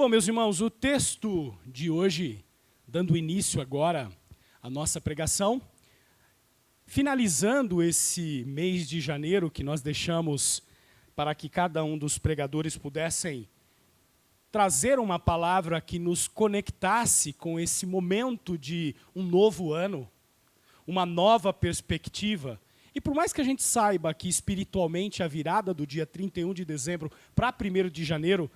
Bom, meus irmãos, o texto de hoje, dando início agora à nossa pregação, finalizando esse mês de janeiro que nós deixamos para que cada um dos pregadores pudessem trazer uma palavra que nos conectasse com esse momento de um novo ano, uma nova perspectiva. E por mais que a gente saiba que espiritualmente a virada do dia 31 de dezembro para 1º de janeiro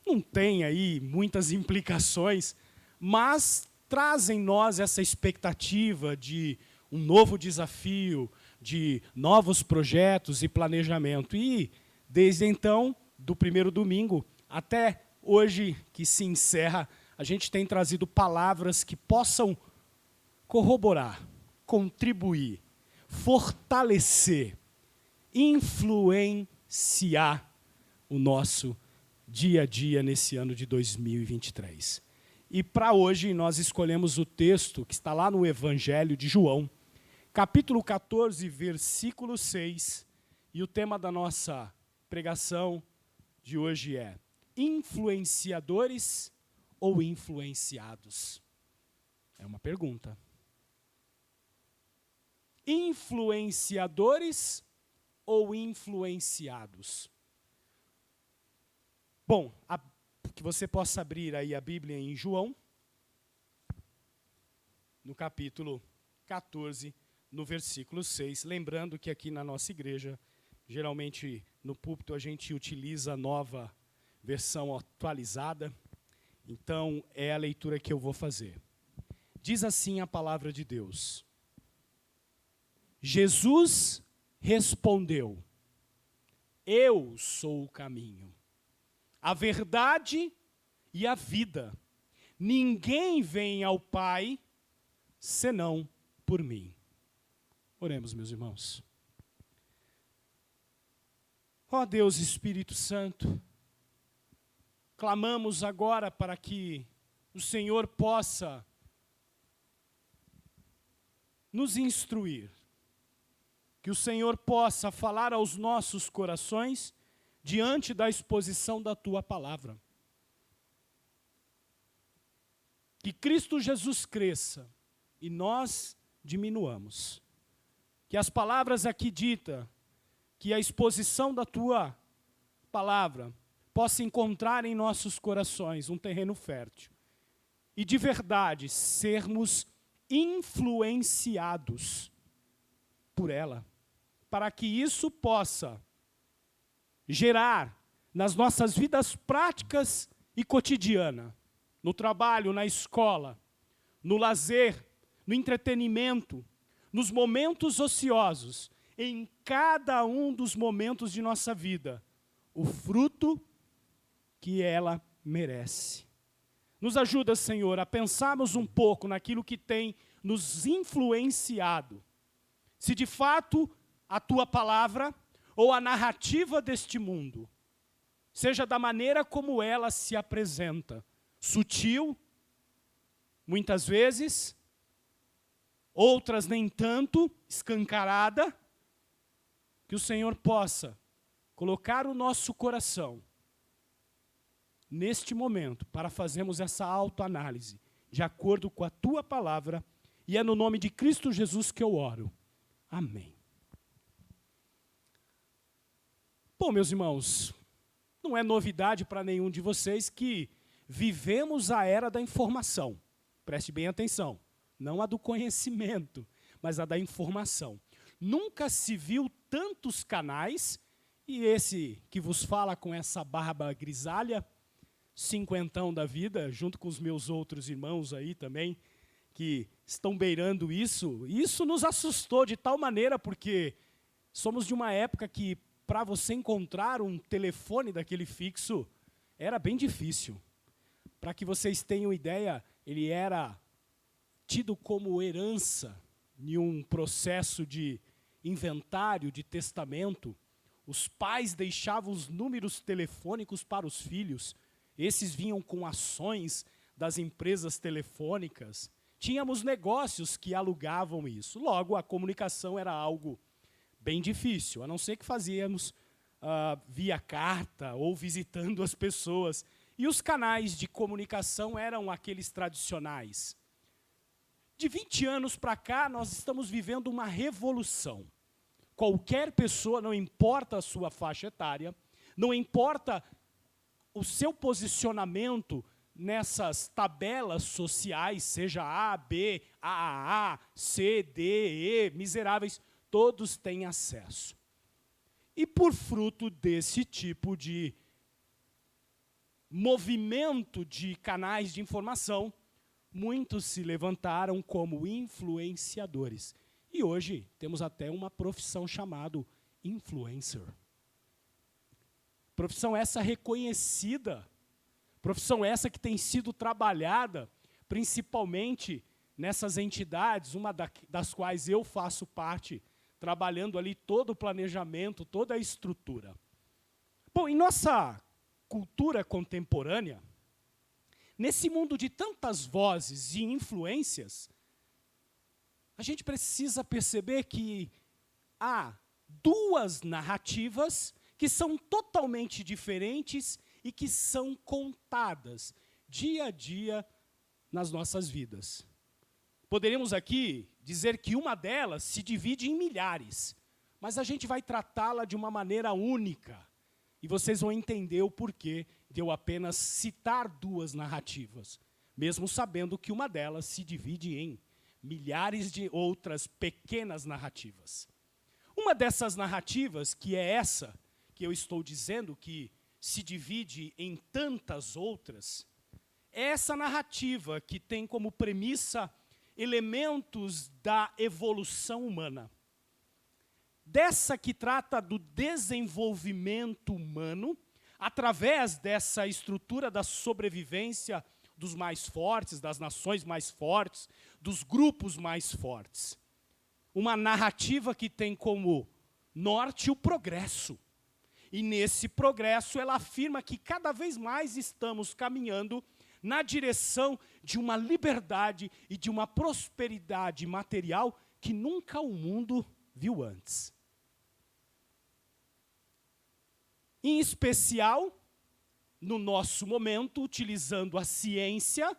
não tem aí muitas implicações, mas traz em nós essa expectativa de um novo desafio, de novos projetos e planejamento. E desde então, do primeiro domingo até hoje que se encerra, a gente tem trazido palavras que possam corroborar, contribuir, fortalecer, influenciar o nosso dia a dia nesse ano de 2023. E para hoje nós escolhemos o texto que está lá no Evangelho de João, capítulo 14, versículo 6, e o tema da nossa pregação de hoje é influenciadores ou influenciados? É uma pergunta. Influenciadores ou influenciados? Bom, que você possa abrir aí a Bíblia em João, no capítulo 14, no versículo 6. Lembrando que aqui na nossa igreja, geralmente no púlpito a gente utiliza a nova versão atualizada. Então, é a leitura que eu vou fazer. Diz assim a palavra de Deus. Jesus respondeu: Eu sou o caminho, a verdade e a vida. Ninguém vem ao Pai senão por mim. Oremos, meus irmãos. Ó Deus Espírito Santo, clamamos agora para que o Senhor possa nos instruir, que o Senhor possa falar aos nossos corações diante da exposição da Tua palavra. Que Cristo Jesus cresça e nós diminuamos. Que as palavras aqui ditas, que a exposição da Tua palavra possa encontrar em nossos corações um terreno fértil. E de verdade sermos influenciados por ela, para que isso possa gerar nas nossas vidas práticas e cotidianas, no trabalho, na escola, no lazer, no entretenimento, nos momentos ociosos, em cada um dos momentos de nossa vida, o fruto que ela merece. Nos ajuda, Senhor, a pensarmos um pouco naquilo que tem nos influenciado. Se de fato a Tua palavra ou a narrativa deste mundo, seja da maneira como ela se apresenta, sutil, muitas vezes, outras nem tanto, escancarada, que o Senhor possa colocar o nosso coração neste momento para fazermos essa autoanálise de acordo com a Tua palavra, e é no nome de Cristo Jesus que eu oro. Amém. Bom, meus irmãos, não é novidade para nenhum de vocês que vivemos a era da informação. Preste bem atenção, não a do conhecimento, mas a da informação. Nunca se viu tantos canais, e esse que vos fala com essa barba grisalha, cinquentão da vida, junto com os meus outros irmãos aí também, que estão beirando isso. Isso nos assustou de tal maneira, porque somos de uma época que, para você encontrar um telefone daquele fixo, era bem difícil. Para que vocês tenham ideia, ele era tido como herança em um processo de inventário, de testamento. Os pais deixavam os números telefônicos para os filhos. Esses vinham com ações das empresas telefônicas. Tínhamos negócios que alugavam isso. Logo, a comunicação era algo bem difícil, a não ser que fazíamos via carta ou visitando as pessoas. E os canais de comunicação eram aqueles tradicionais. De 20 anos para cá, nós estamos vivendo uma revolução. Qualquer pessoa, não importa a sua faixa etária, não importa o seu posicionamento nessas tabelas sociais, seja A, B, AAA, C, D, E, miseráveis, todos têm acesso. E por fruto desse tipo de movimento de canais de informação, muitos se levantaram como influenciadores. E hoje temos até uma profissão chamada influencer. Profissão essa reconhecida, profissão essa que tem sido trabalhada, principalmente nessas entidades, uma das quais eu faço parte, trabalhando ali todo o planejamento, toda a estrutura. Bom, em nossa cultura contemporânea, nesse mundo de tantas vozes e influências, a gente precisa perceber que há duas narrativas que são totalmente diferentes e que são contadas dia a dia nas nossas vidas. Poderíamos aqui dizer que uma delas se divide em milhares, mas a gente vai tratá-la de uma maneira única. E vocês vão entender o porquê de eu apenas citar duas narrativas, mesmo sabendo que uma delas se divide em milhares de outras pequenas narrativas. Uma dessas narrativas, que é essa que eu estou dizendo, que se divide em tantas outras, é essa narrativa que tem como premissa elementos da evolução humana. Dessa que trata do desenvolvimento humano, através dessa estrutura da sobrevivência dos mais fortes, das nações mais fortes, dos grupos mais fortes. Uma narrativa que tem como norte o progresso. E nesse progresso ela afirma que cada vez mais estamos caminhando na direção de uma liberdade e de uma prosperidade material que nunca o mundo viu antes. Em especial, no nosso momento, utilizando a ciência,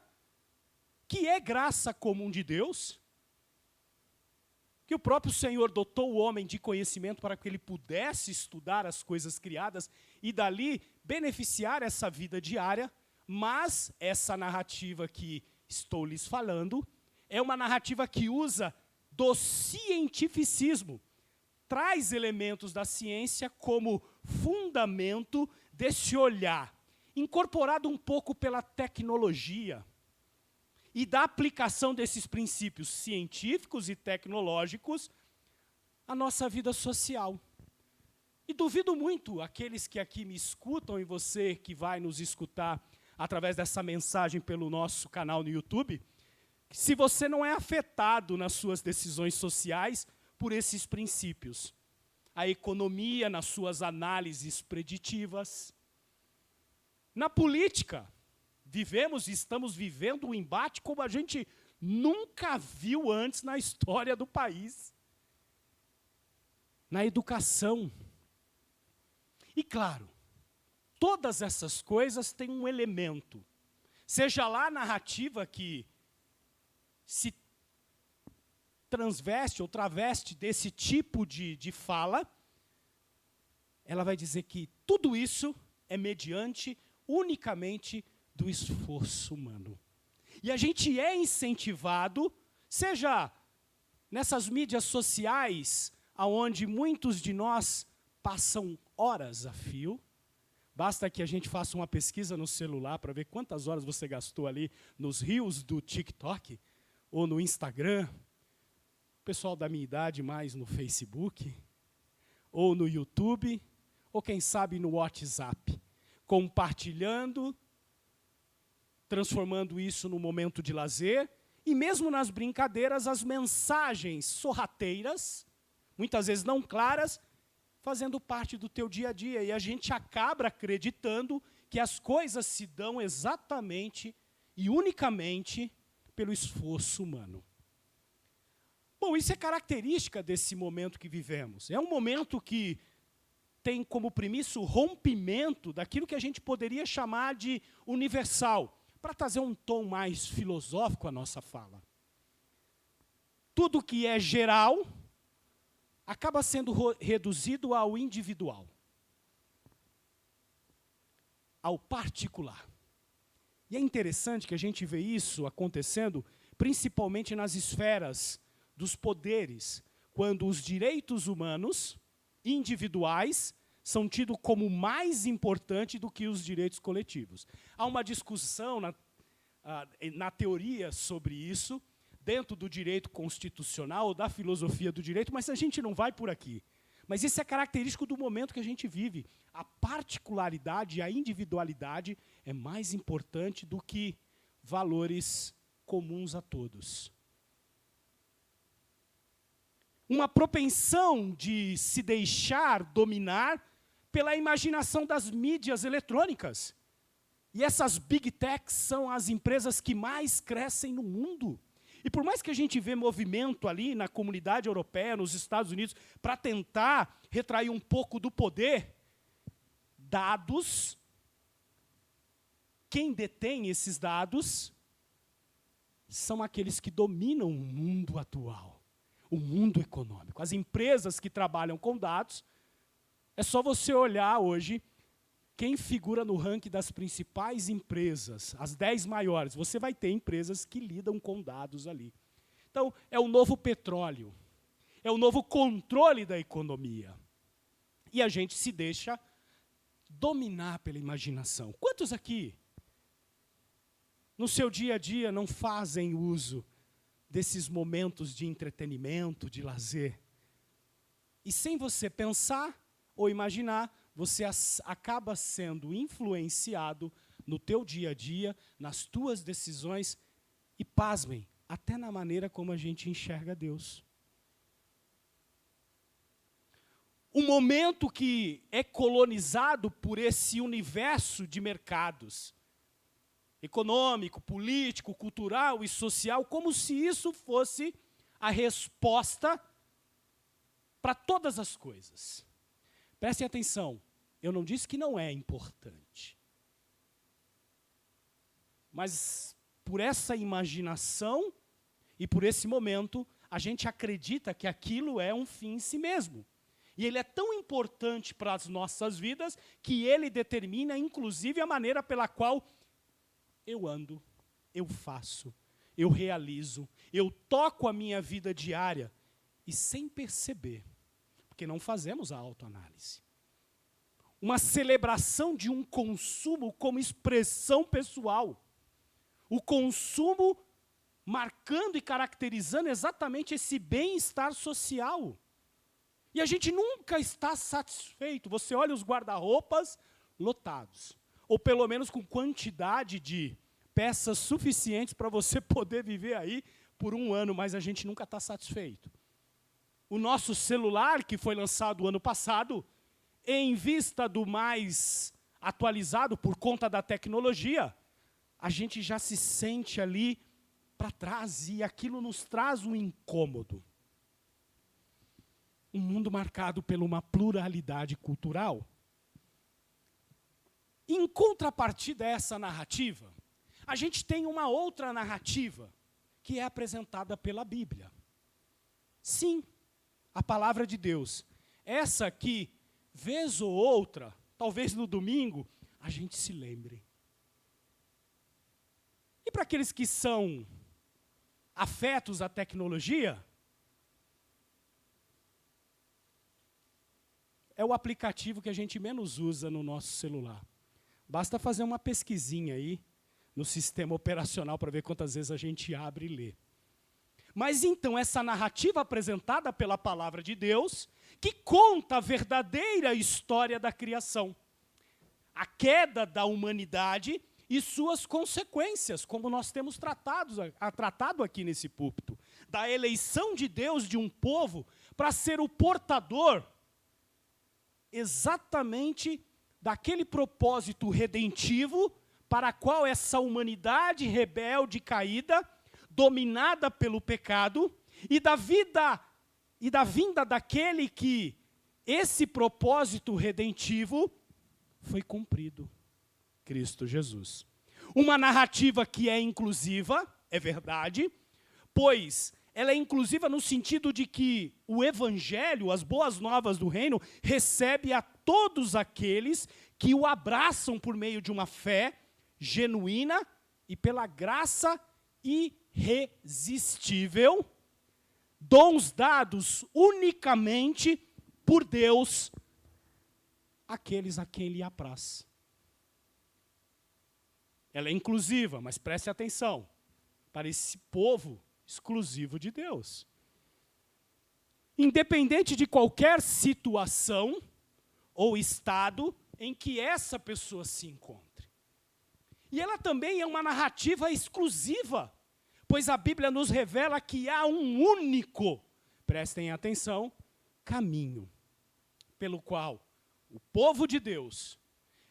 que é graça comum de Deus, que o próprio Senhor dotou o homem de conhecimento para que ele pudesse estudar as coisas criadas e dali beneficiar essa vida diária, mas essa narrativa que estou lhes falando é uma narrativa que usa do cientificismo, traz elementos da ciência como fundamento desse olhar, incorporado um pouco pela tecnologia e da aplicação desses princípios científicos e tecnológicos à nossa vida social. E duvido muito aqueles que aqui me escutam e você que vai nos escutar através dessa mensagem pelo nosso canal no YouTube, se você não é afetado nas suas decisões sociais por esses princípios. A economia nas suas análises preditivas. Na política, vivemos e estamos vivendo um embate como a gente nunca viu antes na história do país. Na educação. E claro, todas essas coisas têm um elemento. Seja lá a narrativa que se transveste ou traveste desse tipo de fala, ela vai dizer que tudo isso é mediante unicamente do esforço humano. E a gente é incentivado, seja nessas mídias sociais, onde muitos de nós passam horas a fio, basta que a gente faça uma pesquisa no celular para ver quantas horas você gastou ali nos reels do TikTok ou no Instagram, o pessoal da minha idade mais no Facebook, ou no YouTube, ou quem sabe no WhatsApp, compartilhando, transformando isso num momento de lazer, e mesmo nas brincadeiras, as mensagens sorrateiras, muitas vezes não claras, fazendo parte do teu dia a dia, e a gente acaba acreditando que as coisas se dão exatamente e unicamente pelo esforço humano. Bom, isso é característica desse momento que vivemos. É um momento que tem como premissa o rompimento daquilo que a gente poderia chamar de universal, para trazer um tom mais filosófico à nossa fala. Tudo que é geral acaba sendo reduzido ao individual, ao particular. E é interessante que a gente vê isso acontecendo, principalmente nas esferas dos poderes, quando os direitos humanos individuais são tidos como mais importantes do que os direitos coletivos. Há uma discussão na teoria sobre isso, dentro do direito constitucional, da filosofia do direito, mas a gente não vai por aqui. Mas isso é característico do momento que a gente vive. A particularidade, a individualidade é mais importante do que valores comuns a todos. Uma propensão de se deixar dominar pela imaginação das mídias eletrônicas. E essas big techs são as empresas que mais crescem no mundo. E por mais que a gente vê movimento ali na comunidade europeia, nos Estados Unidos, para tentar retrair um pouco do poder, dados, quem detém esses dados são aqueles que dominam o mundo atual, o mundo econômico. As empresas que trabalham com dados, é só você olhar hoje quem figura no ranking das principais empresas, as 10 maiores. Você vai ter empresas que lidam com dados ali. Então, é o novo petróleo, é o novo controle da economia. E a gente se deixa dominar pela imaginação. Quantos aqui, no seu dia a dia, não fazem uso desses momentos de entretenimento, de lazer? E sem você pensar ou imaginar, você acaba sendo influenciado no teu dia a dia, nas tuas decisões, e pasmem, até na maneira como a gente enxerga Deus. Um momento que é colonizado por esse universo de mercados, econômico, político, cultural e social, como se isso fosse a resposta para todas as coisas. Prestem atenção, eu não disse que não é importante. Mas por essa imaginação e por esse momento, a gente acredita que aquilo é um fim em si mesmo. E ele é tão importante para as nossas vidas que ele determina, inclusive, a maneira pela qual eu ando, eu faço, eu realizo, eu toco a minha vida diária e sem perceber. Porque não fazemos a autoanálise. Uma celebração de um consumo como expressão pessoal. O consumo marcando e caracterizando exatamente esse bem-estar social. E a gente nunca está satisfeito. Você olha os guarda-roupas lotados. Ou pelo menos com quantidade de peças suficientes para você poder viver aí por um ano, mas a gente nunca está satisfeito. O nosso celular, que foi lançado ano passado, em vista do mais atualizado por conta da tecnologia, a gente já se sente ali para trás e aquilo nos traz um incômodo. Um mundo marcado por uma pluralidade cultural. Em contrapartida a essa narrativa, a gente tem uma outra narrativa que é apresentada pela Bíblia. Sim, a palavra de Deus. Essa aqui, vez ou outra, talvez no domingo, a gente se lembre. E para aqueles que são afetos à tecnologia, é o aplicativo que a gente menos usa no nosso celular. Basta fazer uma pesquisinha aí no sistema operacional para ver quantas vezes a gente abre e lê. Mas então, essa narrativa apresentada pela palavra de Deus, que conta a verdadeira história da criação, a queda da humanidade e suas consequências, como nós temos tratado aqui nesse púlpito, da eleição de Deus de um povo para ser o portador exatamente daquele propósito redentivo para qual essa humanidade rebelde caída, dominada pelo pecado, e da vinda daquele que esse propósito redentivo foi cumprido. Cristo Jesus. Uma narrativa que é inclusiva, é verdade, pois ela é inclusiva no sentido de que o evangelho, as boas novas do reino, recebe a todos aqueles que o abraçam por meio de uma fé genuína e pela graça irresistível, dons dados unicamente por Deus àqueles a quem lhe apraz. Ela é inclusiva, mas preste atenção, para esse povo exclusivo de Deus. Independente de qualquer situação ou estado em que essa pessoa se encontre. E ela também é uma narrativa exclusiva, pois a Bíblia nos revela que há um único, prestem atenção, caminho, pelo qual o povo de Deus,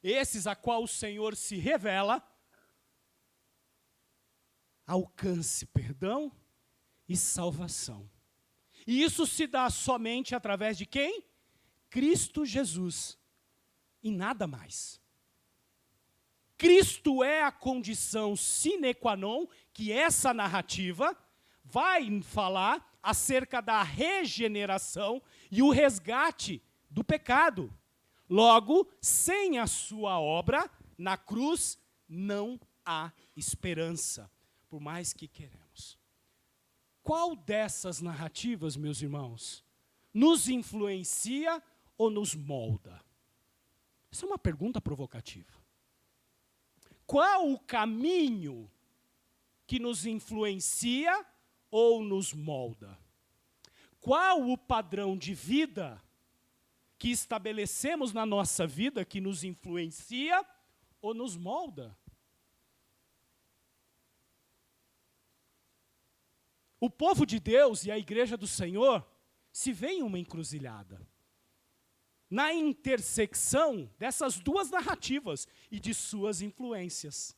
esses a qual o Senhor se revela, alcance perdão e salvação. E isso se dá somente através de quem? Cristo Jesus. E nada mais. Cristo é a condição sine qua non que essa narrativa vai falar acerca da regeneração e o resgate do pecado. Logo, sem a sua obra na cruz, não há esperança, por mais que queremos. Qual dessas narrativas, meus irmãos, nos influencia ou nos molda? Essa é uma pergunta provocativa. Qual o caminho que nos influencia ou nos molda? Qual o padrão de vida que estabelecemos na nossa vida que nos influencia ou nos molda? O povo de Deus e a igreja do Senhor se vê em uma encruzilhada. Na intersecção dessas duas narrativas e de suas influências.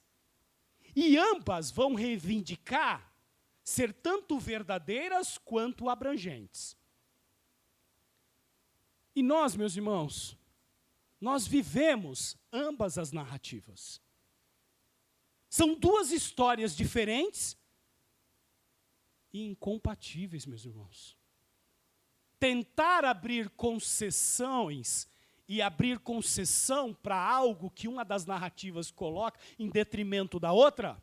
E ambas vão reivindicar ser tanto verdadeiras quanto abrangentes. E nós, meus irmãos, nós vivemos ambas as narrativas. São duas histórias diferentes e incompatíveis, meus irmãos. Tentar abrir concessões e abrir concessão para algo que uma das narrativas coloca em detrimento da outra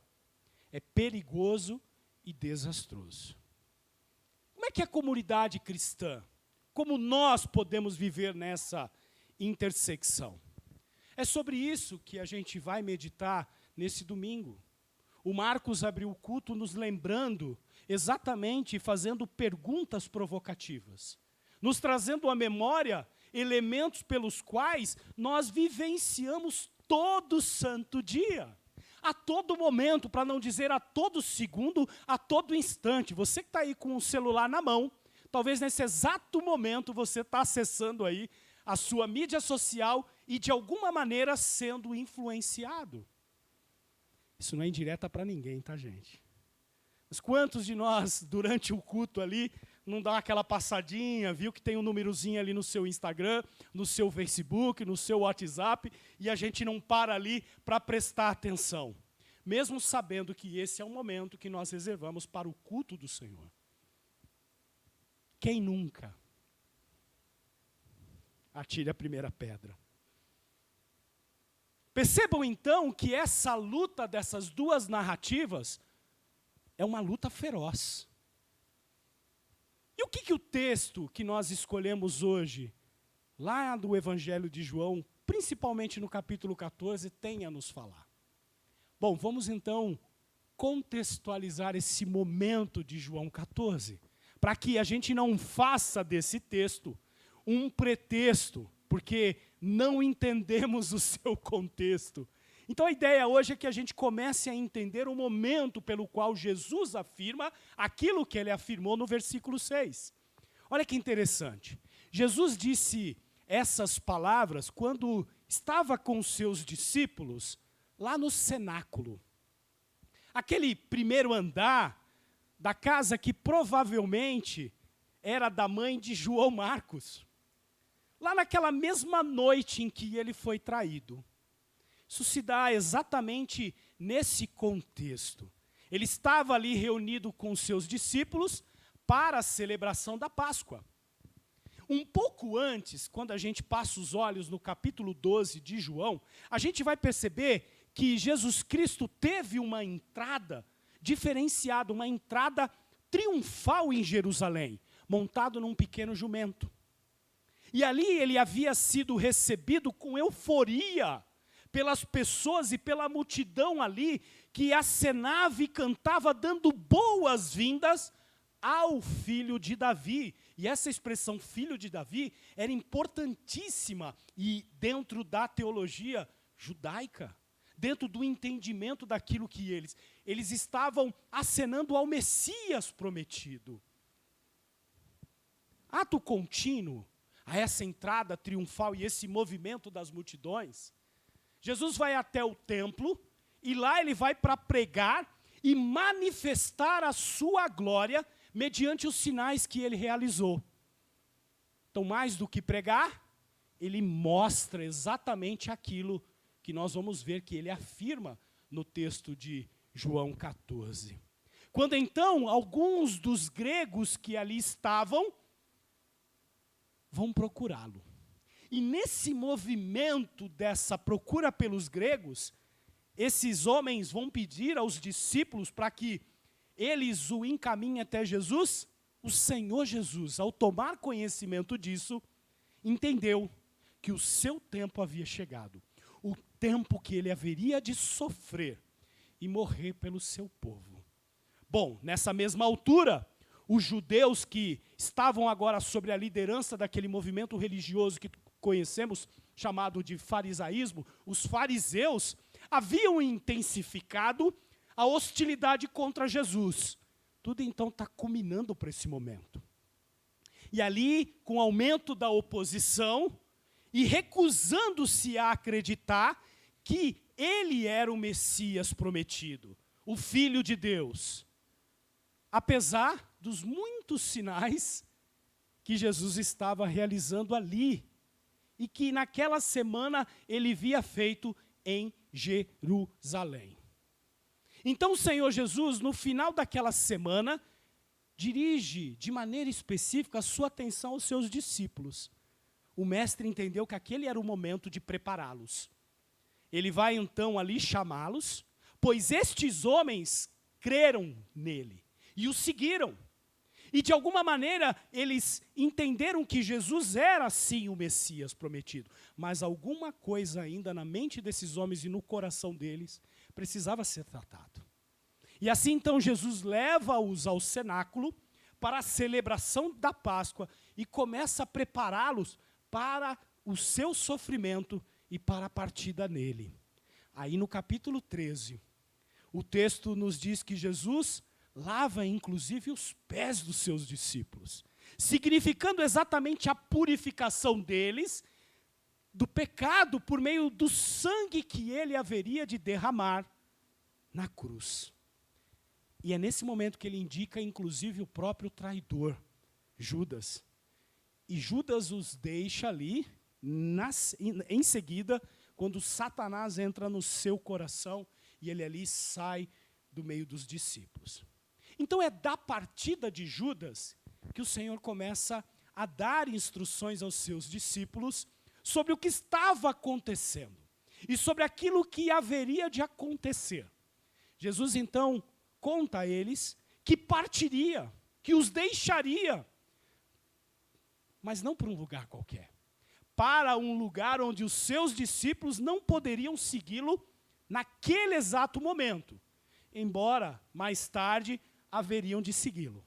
é perigoso e desastroso. Como é que a comunidade cristã, como nós podemos viver nessa intersecção? É sobre isso que a gente vai meditar nesse domingo. O Marcos abriu o culto nos lembrando exatamente, fazendo perguntas provocativas, nos trazendo à memória elementos pelos quais nós vivenciamos todo santo dia, a todo momento, para não dizer a todo segundo, a todo instante. Você que está aí com o celular na mão, talvez nesse exato momento você está acessando aí a sua mídia social e de alguma maneira sendo influenciado. Isso não é indireta para ninguém, tá, gente? Mas quantos de nós, durante o culto ali, não dá aquela passadinha, viu que tem um númerozinho ali no seu Instagram, no seu Facebook, no seu WhatsApp, e a gente não para ali para prestar atenção, mesmo sabendo que esse é o momento que nós reservamos para o culto do Senhor. Quem nunca? Atire a primeira pedra. Percebam então que essa luta dessas duas narrativas é uma luta feroz. E o que o texto que nós escolhemos hoje, lá do Evangelho de João, principalmente no capítulo 14, tem a nos falar? Bom, vamos então contextualizar esse momento de João 14, para que a gente não faça desse texto um pretexto, porque não entendemos o seu contexto. Então a ideia hoje é que a gente comece a entender o momento pelo qual Jesus afirma aquilo que ele afirmou no versículo 6. Olha que interessante. Jesus disse essas palavras quando estava com os seus discípulos lá no cenáculo. Aquele primeiro andar da casa que provavelmente era da mãe de João Marcos. lá naquela mesma noite em que ele foi traído. Isso se dá exatamente nesse contexto. Ele estava ali reunido com seus discípulos para a celebração da Páscoa. Um pouco antes, quando a gente passa os olhos no capítulo 12 de João, a gente vai perceber que Jesus Cristo teve uma entrada diferenciada, uma entrada triunfal em Jerusalém, montado num pequeno jumento. E ali ele havia sido recebido com euforia pelas pessoas e pela multidão ali, que acenava e cantava dando boas-vindas ao filho de Davi. E essa expressão filho de Davi era importantíssima e dentro da teologia judaica, dentro do entendimento daquilo que eles estavam acenando ao Messias prometido. Ato contínuo a essa entrada triunfal e esse movimento das multidões, Jesus vai até o templo e lá ele vai para pregar e manifestar a sua glória mediante os sinais que ele realizou. Então, mais do que pregar, ele mostra exatamente aquilo que nós vamos ver que ele afirma no texto de João 14. Quando então alguns dos gregos que ali estavam vão procurá-lo. E nesse movimento dessa procura pelos gregos, esses homens vão pedir aos discípulos para que eles o encaminhem até Jesus. O Senhor Jesus, ao tomar conhecimento disso, entendeu que o seu tempo havia chegado. O tempo que ele haveria de sofrer e morrer pelo seu povo. Bom, nessa mesma altura, os judeus que estavam agora sob a liderança daquele movimento religioso que conhecemos, chamado de farisaísmo, os fariseus haviam intensificado a hostilidade contra Jesus. Tudo então está culminando para esse momento. E ali, com o aumento da oposição, e recusando-se a acreditar que ele era o Messias prometido, o Filho de Deus. Apesar dos muitos sinais que Jesus estava realizando ali, e que naquela semana ele havia feito em Jerusalém. Então o Senhor Jesus, no final daquela semana, dirige de maneira específica a sua atenção aos seus discípulos. O mestre entendeu que aquele era o momento de prepará-los. Ele vai então ali chamá-los, pois estes homens creram nele e o seguiram. E de alguma maneira eles entenderam que Jesus era sim o Messias prometido. Mas alguma coisa ainda na mente desses homens e no coração deles precisava ser tratado. E assim então Jesus leva-os ao cenáculo para a celebração da Páscoa e começa a prepará-los para o seu sofrimento e para a partida nele. Aí no capítulo 13, o texto nos diz que Jesus lava inclusive os pés dos seus discípulos, significando exatamente a purificação deles do pecado por meio do sangue que ele haveria de derramar na cruz. E é nesse momento que ele indica inclusive o próprio traidor, Judas. E Judas os deixa ali, em seguida, quando Satanás entra no seu coração e ele ali sai do meio dos discípulos. Então é da partida de Judas que o Senhor começa a dar instruções aos seus discípulos sobre o que estava acontecendo e sobre aquilo que haveria de acontecer. Jesus então conta a eles que partiria, que os deixaria, mas não para um lugar qualquer, para um lugar onde os seus discípulos não poderiam segui-lo naquele exato momento, embora mais tarde haveriam de segui-lo.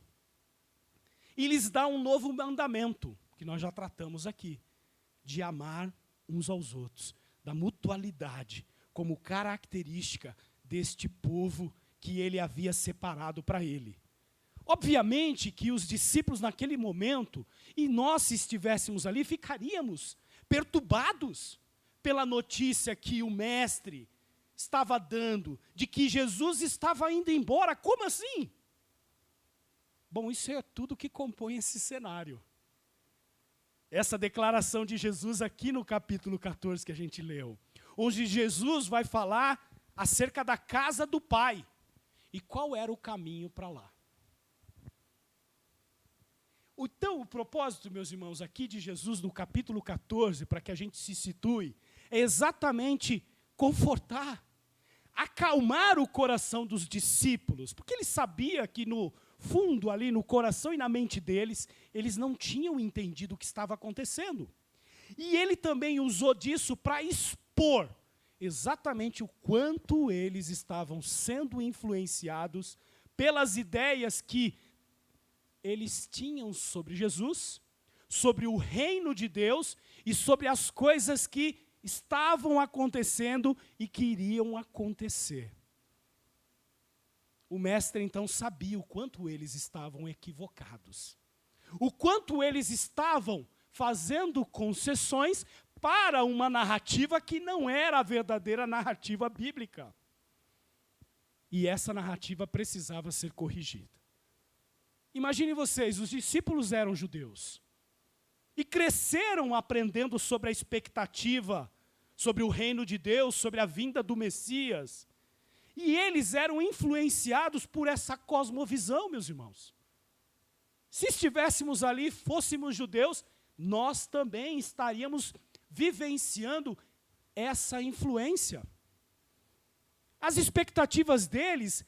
E lhes dá um novo mandamento, que nós já tratamos aqui, de amar uns aos outros, da mutualidade, como característica deste povo que ele havia separado para ele. Obviamente que os discípulos naquele momento, e nós se estivéssemos ali, ficaríamos perturbados pela notícia que o mestre estava dando, de que Jesus estava indo embora. Como assim? Bom, isso é tudo que compõe esse cenário. essa declaração de Jesus aqui no capítulo 14 que a gente leu, onde Jesus vai falar acerca da casa do Pai. E qual era o caminho para lá? Então, o propósito, meus irmãos, aqui de Jesus no capítulo 14, para que a gente se situe, é exatamente confortar, acalmar o coração dos discípulos, porque ele sabia que no fundo ali, no coração e na mente deles, eles não tinham entendido o que estava acontecendo. E ele também usou disso para expor exatamente o quanto eles estavam sendo influenciados pelas ideias que eles tinham sobre Jesus, sobre o reino de Deus e sobre as coisas que estavam acontecendo e que iriam acontecer. O mestre então sabia o quanto eles estavam equivocados, o quanto eles estavam fazendo concessões para uma narrativa que não era a verdadeira narrativa bíblica. E essa narrativa precisava ser corrigida. Imaginem vocês, os discípulos eram judeus e cresceram aprendendo sobre a expectativa, sobre o reino de Deus, sobre a vinda do Messias. E eles eram influenciados por essa cosmovisão, meus irmãos. Se estivéssemos ali, fôssemos judeus, nós também estaríamos vivenciando essa influência. As expectativas deles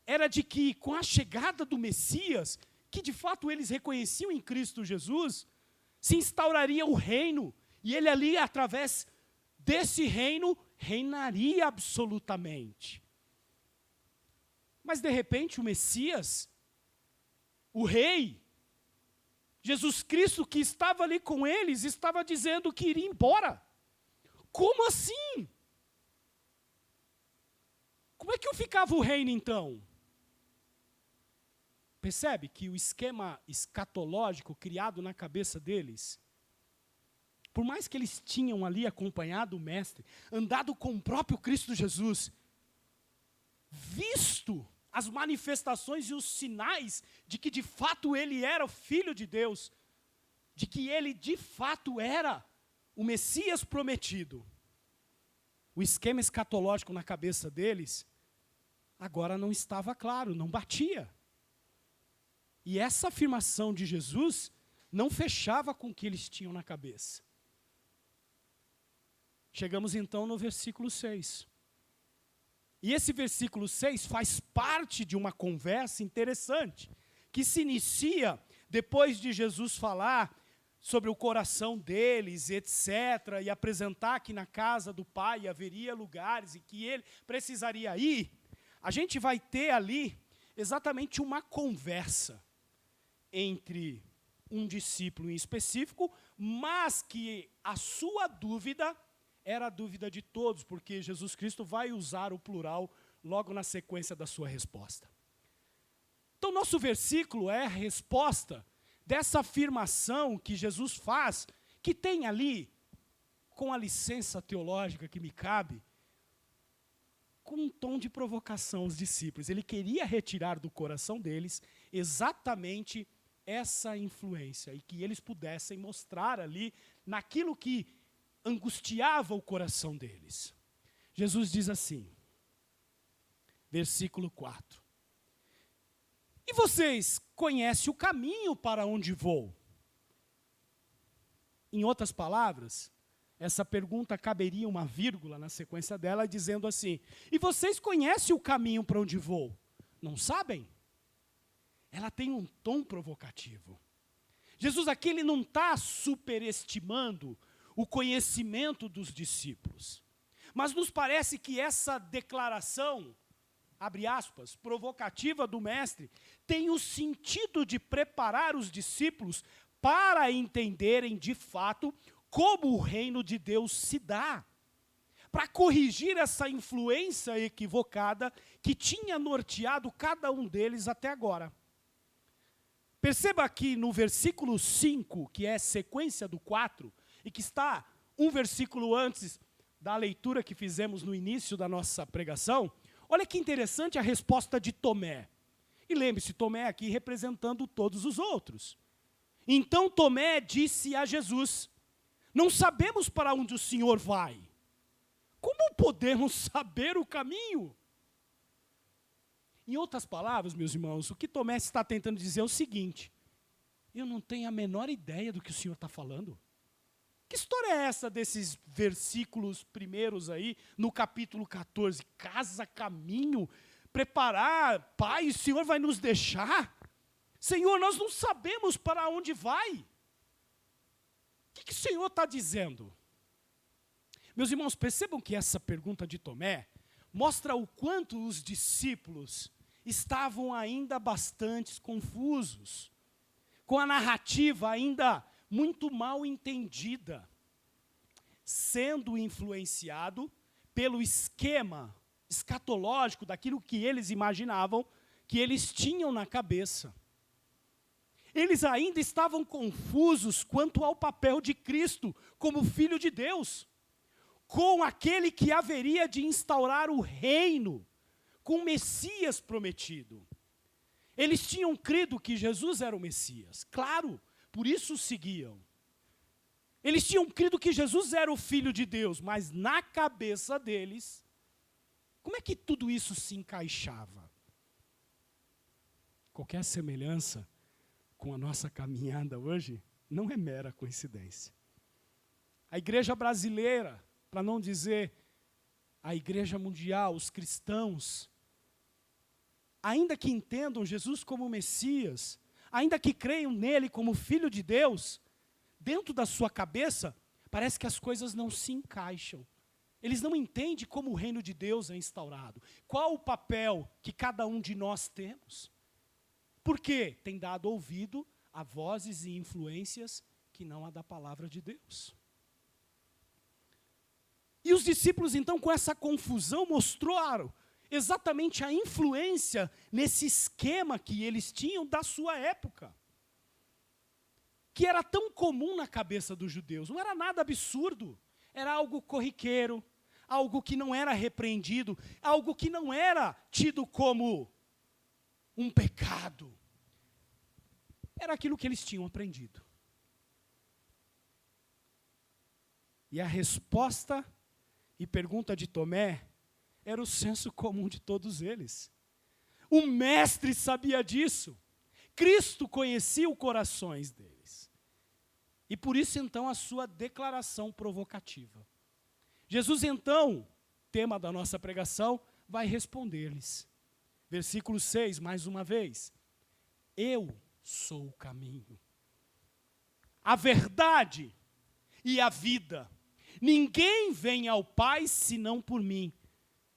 era de que, com a chegada do Messias, que de fato eles reconheciam em Cristo Jesus, se instauraria o reino, e ele ali, através desse reino, reinaria absolutamente. Mas, de repente, o Messias, o rei, Jesus Cristo, que estava ali com eles, estava dizendo que iria embora. Como assim? Como é que ficava o reino, então? Percebe que o esquema escatológico criado na cabeça deles, por mais que eles tinham ali acompanhado o Mestre, andado com o próprio Cristo Jesus, visto as manifestações e os sinais de que de fato ele era o Filho de Deus, de que ele de fato era o Messias prometido, o esquema escatológico na cabeça deles agora não estava claro, não batia. E essa afirmação de Jesus não fechava com o que eles tinham na cabeça. Chegamos então no versículo 6. E esse versículo 6 faz parte de uma conversa interessante, que se inicia depois de Jesus falar sobre o coração deles, etc., e apresentar que na casa do Pai haveria lugares e que ele precisaria ir. A gente vai ter ali exatamente uma conversa entre um discípulo em específico, mas que a sua dúvida era a dúvida de todos, porque Jesus Cristo vai usar o plural logo na sequência da sua resposta. Então, nosso versículo é a resposta dessa afirmação que Jesus faz, que tem ali, com a licença teológica que me cabe, com um tom de provocação aos discípulos. Ele queria retirar do coração deles exatamente essa influência, e que eles pudessem mostrar ali, naquilo que angustiava o coração deles. Jesus diz assim, versículo 4. E vocês conhecem o caminho para onde vou? Em outras palavras, essa pergunta caberia uma vírgula na sequência dela, dizendo assim, e vocês conhecem o caminho para onde vou? Não sabem? Ela tem um tom provocativo. Jesus aqui ele não está superestimando o conhecimento dos discípulos. Mas nos parece que essa declaração, abre aspas, provocativa do mestre, tem o sentido de preparar os discípulos para entenderem de fato como o reino de Deus se dá, para corrigir essa influência equivocada que tinha norteado cada um deles até agora. Perceba aqui no versículo 5, que é sequência do 4, e que está um versículo antes da leitura que fizemos no início da nossa pregação, olha que interessante a resposta de Tomé. E lembre-se, Tomé aqui representando todos os outros. Então Tomé disse a Jesus: não sabemos para onde o Senhor vai. Como podemos saber o caminho? Em outras palavras, meus irmãos, o que Tomé está tentando dizer é o seguinte: eu não tenho a menor ideia do que o Senhor está falando. Que história é essa desses versículos primeiros aí, no capítulo 14? Casa, caminho, preparar, Pai, o Senhor vai nos deixar? Senhor, nós não sabemos para onde vai. O que o Senhor está dizendo? Meus irmãos, percebam que essa pergunta de Tomé mostra o quanto os discípulos estavam ainda bastante confusos, com a narrativa ainda muito mal entendida, sendo influenciado pelo esquema escatológico daquilo que eles imaginavam, que eles tinham na cabeça. Eles ainda estavam confusos quanto ao papel de Cristo como Filho de Deus, com aquele que haveria de instaurar o reino, com o Messias prometido. Eles tinham crido que Jesus era o Messias, claro, por isso o seguiam. Eles tinham crido que Jesus era o Filho de Deus, mas na cabeça deles, como é que tudo isso se encaixava? Qualquer semelhança com a nossa caminhada hoje não é mera coincidência. A igreja brasileira, para não dizer a igreja mundial, os cristãos, ainda que entendam Jesus como Messias, ainda que creiam nele como Filho de Deus, dentro da sua cabeça, parece que as coisas não se encaixam. Eles não entendem como o reino de Deus é instaurado. Qual o papel que cada um de nós temos? Por quê? Tem dado ouvido a vozes e influências que não há da palavra de Deus. E os discípulos, então, com essa confusão, mostraram exatamente a influência nesse esquema que eles tinham da sua época, que era tão comum na cabeça dos judeus. Não era nada absurdo, era algo corriqueiro, algo que não era repreendido, algo que não era tido como um pecado. Era aquilo que eles tinham aprendido. E a resposta e pergunta de Tomé era o senso comum de todos eles. O mestre sabia disso. Cristo conhecia os corações deles. E por isso, então, a sua declaração provocativa. Jesus, então, tema da nossa pregação, vai responder-lhes. Versículo 6, mais uma vez. Eu sou o caminho, a verdade e a vida. Ninguém vem ao Pai senão por mim.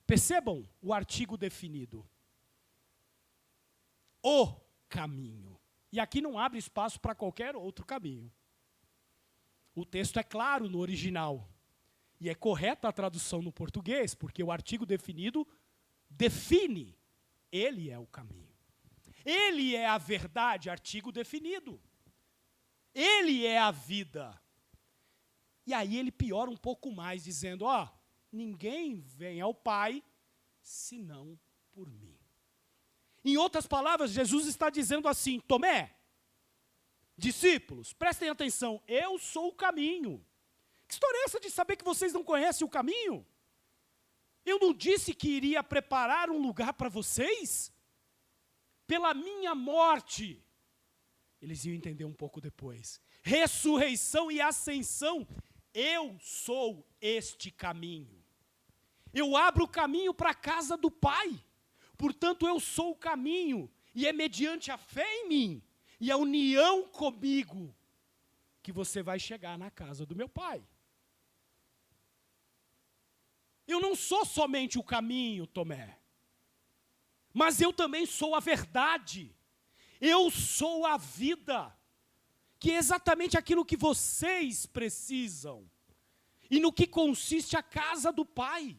Percebam o artigo definido. O caminho. E aqui não abre espaço para qualquer outro caminho. O texto é claro no original. E é correta a tradução no português, porque o artigo definido define. Ele é o caminho. Ele é a verdade, artigo definido. Ele é a vida. E aí ele piora um pouco mais, dizendo, ninguém vem ao Pai, senão por mim. Em outras palavras, Jesus está dizendo assim, Tomé, discípulos, prestem atenção, eu sou o caminho. Que história é essa de saber que vocês não conhecem o caminho? Eu não disse que iria preparar um lugar para vocês? Pela minha morte. Eles iam entender um pouco depois. Ressurreição e ascensão. Eu sou este caminho. Eu abro o caminho para a casa do Pai. Portanto, eu sou o caminho. E é mediante a fé em mim e a união comigo que você vai chegar na casa do meu Pai. Eu não sou somente o caminho, Tomé. Mas eu também sou a verdade. Eu sou a vida. Que é exatamente aquilo que vocês precisam. E no que consiste a casa do Pai.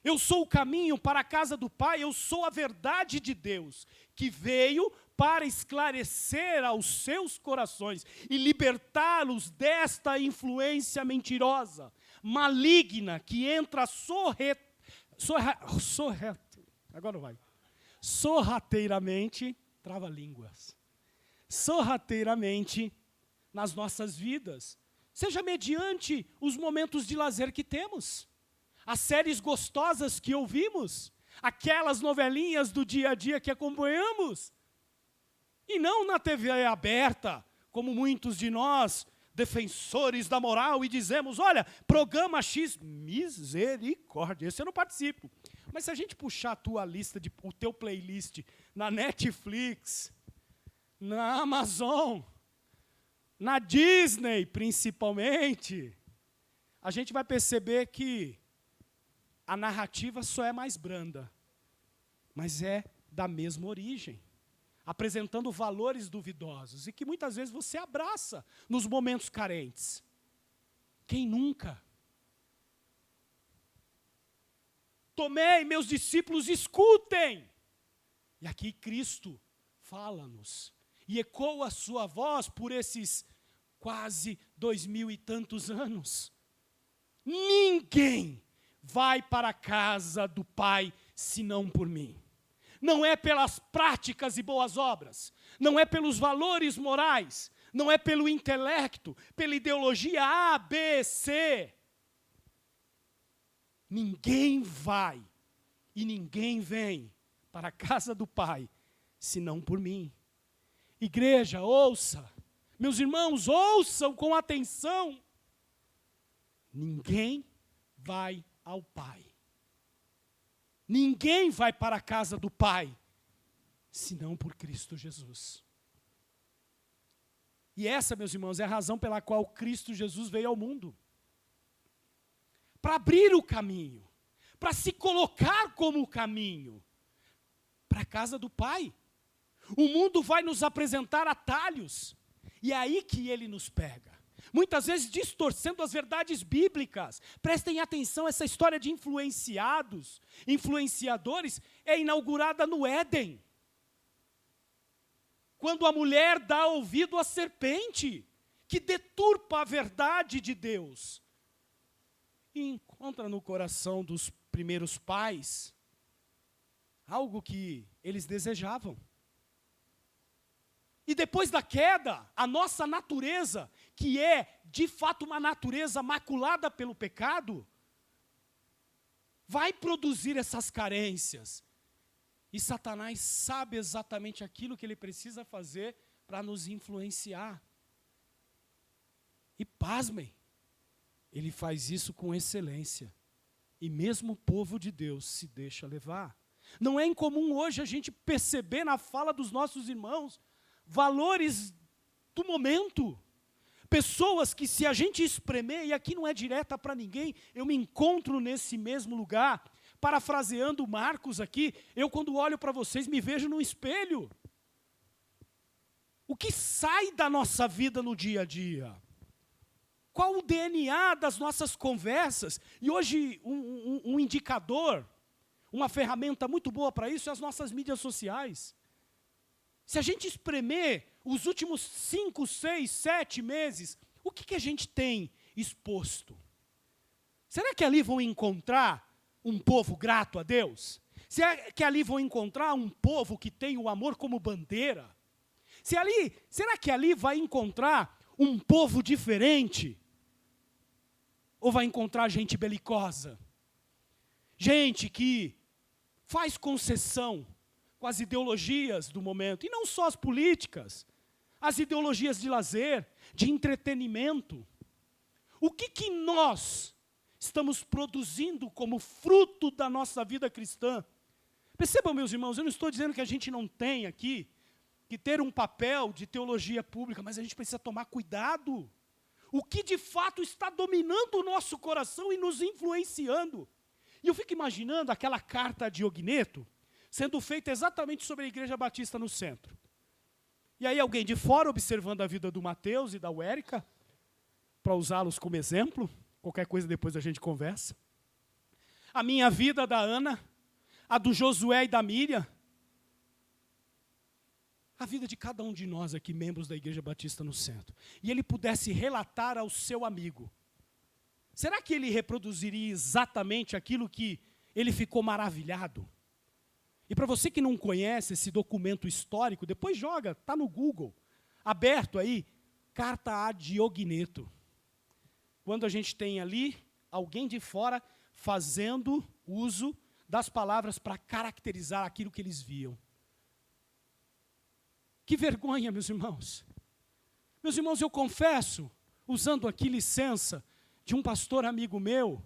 Eu sou o caminho para a casa do Pai. Eu sou a verdade de Deus. Que veio para esclarecer aos seus corações. E libertá-los desta influência mentirosa. Maligna. Que entra sorrateiramente, trava-línguas, sorrateiramente nas nossas vidas, seja mediante os momentos de lazer que temos, as séries gostosas que ouvimos, aquelas novelinhas do dia a dia que acompanhamos, e não na TV aberta, como muitos de nós, defensores da moral, e dizemos, olha, programa X, misericórdia, esse eu não participo. Mas se a gente puxar a tua lista, o teu playlist na Netflix, na Amazon, na Disney principalmente, a gente vai perceber que a narrativa só é mais branda, mas é da mesma origem, apresentando valores duvidosos e que muitas vezes você abraça nos momentos carentes. Quem nunca? Tomei, meus discípulos, escutem. E aqui Cristo fala-nos e ecoa a sua voz por esses quase 2000 e tantos anos. Ninguém vai para a casa do Pai senão por mim. Não é pelas práticas e boas obras, não é pelos valores morais, não é pelo intelecto, pela ideologia A, B, C. Ninguém vai e ninguém vem para a casa do Pai, senão por mim. Igreja, ouça. Meus irmãos, ouçam com atenção. Ninguém vai ao Pai. Ninguém vai para a casa do Pai, senão por Cristo Jesus. E essa, meus irmãos, é a razão pela qual Cristo Jesus veio ao mundo. Para abrir o caminho, para se colocar como o caminho, para a casa do Pai. O mundo vai nos apresentar atalhos, e é aí que ele nos pega. Muitas vezes distorcendo as verdades bíblicas. Prestem atenção, essa história de influenciados, influenciadores, é inaugurada no Éden. Quando a mulher dá ouvido à serpente, que deturpa a verdade de Deus. E encontra no coração dos primeiros pais algo que eles desejavam. E depois da queda, a nossa natureza, que é de fato uma natureza maculada pelo pecado, vai produzir essas carências. E Satanás sabe exatamente aquilo que ele precisa fazer para nos influenciar. E pasmem, ele faz isso com excelência. E mesmo o povo de Deus se deixa levar. Não é incomum hoje a gente perceber na fala dos nossos irmãos valores do momento. Pessoas que, se a gente espremer, e aqui não é direta para ninguém, eu me encontro nesse mesmo lugar, parafraseando Marcos aqui, eu quando olho para vocês me vejo no espelho. O que sai da nossa vida no dia a dia? Qual o DNA das nossas conversas? E hoje um indicador, uma ferramenta muito boa para isso é as nossas mídias sociais. Se a gente espremer os últimos 5, 6, 7 meses, o que a gente tem exposto? Será que ali vão encontrar um povo grato a Deus? Será que ali vão encontrar um povo que tem o amor como bandeira? Será que ali vai encontrar um povo diferente? Ou vai encontrar gente belicosa? Gente que faz concessão com as ideologias do momento, e não só as políticas, as ideologias de lazer, de entretenimento. O que nós estamos produzindo como fruto da nossa vida cristã? Percebam, meus irmãos, eu não estou dizendo que a gente não tem aqui que ter um papel de teologia pública, mas a gente precisa tomar cuidado. O que de fato está dominando o nosso coração e nos influenciando? E eu fico imaginando aquela carta de Ogneto, sendo feita exatamente sobre a Igreja Batista no centro. E aí alguém de fora observando a vida do Mateus e da Uérica, para usá-los como exemplo, qualquer coisa depois a gente conversa. A minha vida da Ana, a do Josué e da Miriam, a vida de cada um de nós aqui, membros da Igreja Batista no centro. E ele pudesse relatar ao seu amigo. Será que ele reproduziria exatamente aquilo que ele ficou maravilhado? E para você que não conhece esse documento histórico, depois joga, está no Google. aberto aí, carta a Diogneto. Quando a gente tem ali alguém de fora fazendo uso das palavras para caracterizar aquilo que eles viam. Que vergonha, meus irmãos. Meus irmãos, eu confesso, usando aqui licença de um pastor amigo meu,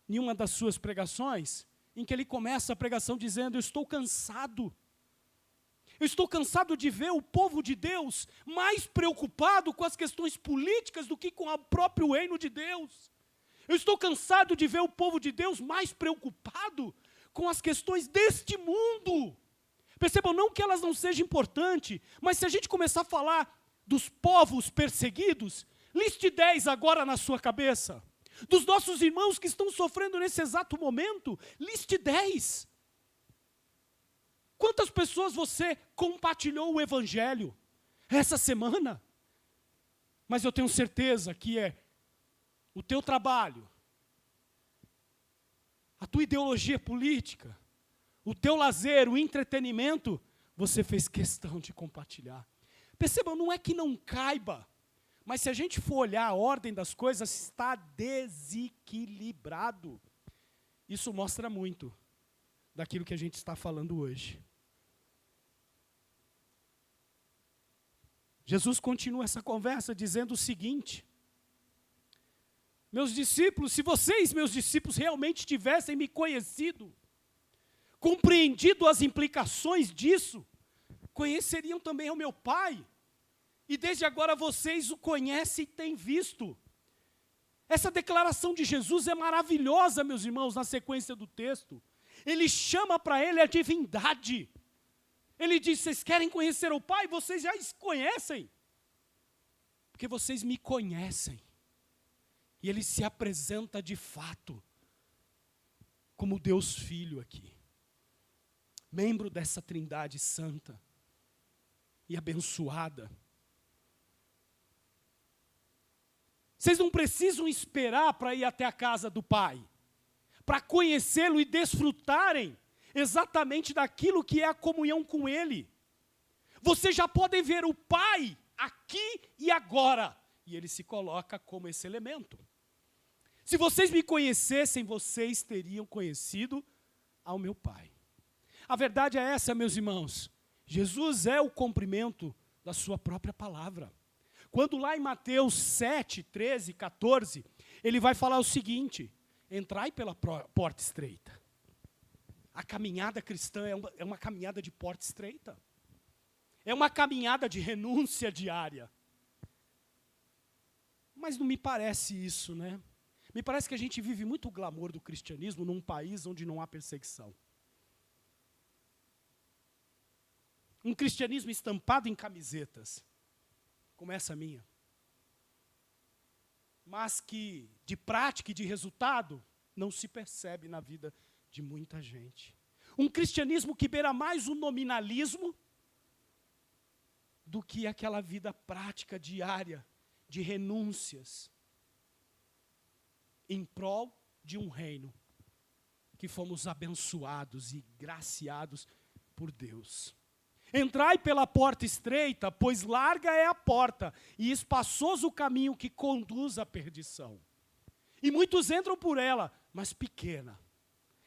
em uma das suas pregações, em que ele começa a pregação dizendo: eu estou cansado. Eu estou cansado de ver o povo de Deus mais preocupado com as questões políticas do que com o próprio reino de Deus. Eu estou cansado de ver o povo de Deus mais preocupado com as questões deste mundo. Percebam, não que elas não sejam importantes, mas se a gente começar a falar dos povos perseguidos, liste 10 agora na sua cabeça. Dos nossos irmãos que estão sofrendo nesse exato momento, liste 10. Quantas pessoas você compartilhou o evangelho essa semana? Mas eu tenho certeza que é o teu trabalho, a tua ideologia política, o teu lazer, o entretenimento, você fez questão de compartilhar. Percebam, não é que não caiba, mas se a gente for olhar a ordem das coisas, está desequilibrado. Isso mostra muito daquilo que a gente está falando hoje. Jesus continua essa conversa dizendo o seguinte: meus discípulos, se vocês, meus discípulos, realmente tivessem me conhecido, compreendido as implicações disso, conheceriam também ao meu Pai. E desde agora vocês o conhecem e têm visto. Essa declaração de Jesus é maravilhosa, meus irmãos, na sequência do texto. Ele chama para ele a divindade. Ele diz: vocês querem conhecer o Pai? Vocês já conhecem. Porque vocês me conhecem. E ele se apresenta de fato como Deus Filho aqui. Membro dessa Trindade santa e abençoada. Vocês não precisam esperar para ir até a casa do Pai, para conhecê-lo e desfrutarem exatamente daquilo que é a comunhão com Ele. Vocês já podem ver o Pai aqui e agora. E Ele se coloca como esse elemento. Se vocês me conhecessem, vocês teriam conhecido ao meu Pai. A verdade é essa, meus irmãos. Jesus é o cumprimento da sua própria palavra. Quando lá em Mateus 7, 13, 14, ele vai falar o seguinte: entrai pela porta estreita. A caminhada cristã é uma caminhada de porta estreita. É uma caminhada de renúncia diária. Mas não me parece isso, né? Me parece que a gente vive muito o glamour do cristianismo num país onde não há perseguição. Um cristianismo estampado em camisetas, como essa minha. Mas que de prática e de resultado não se percebe na vida de muita gente. Um cristianismo que beira mais o nominalismo do que aquela vida prática diária de renúncias em prol de um reino que fomos abençoados e graciados por Deus. Entrai pela porta estreita, pois larga é a porta e espaçoso o caminho que conduz à perdição. E muitos entram por ela, mas pequena,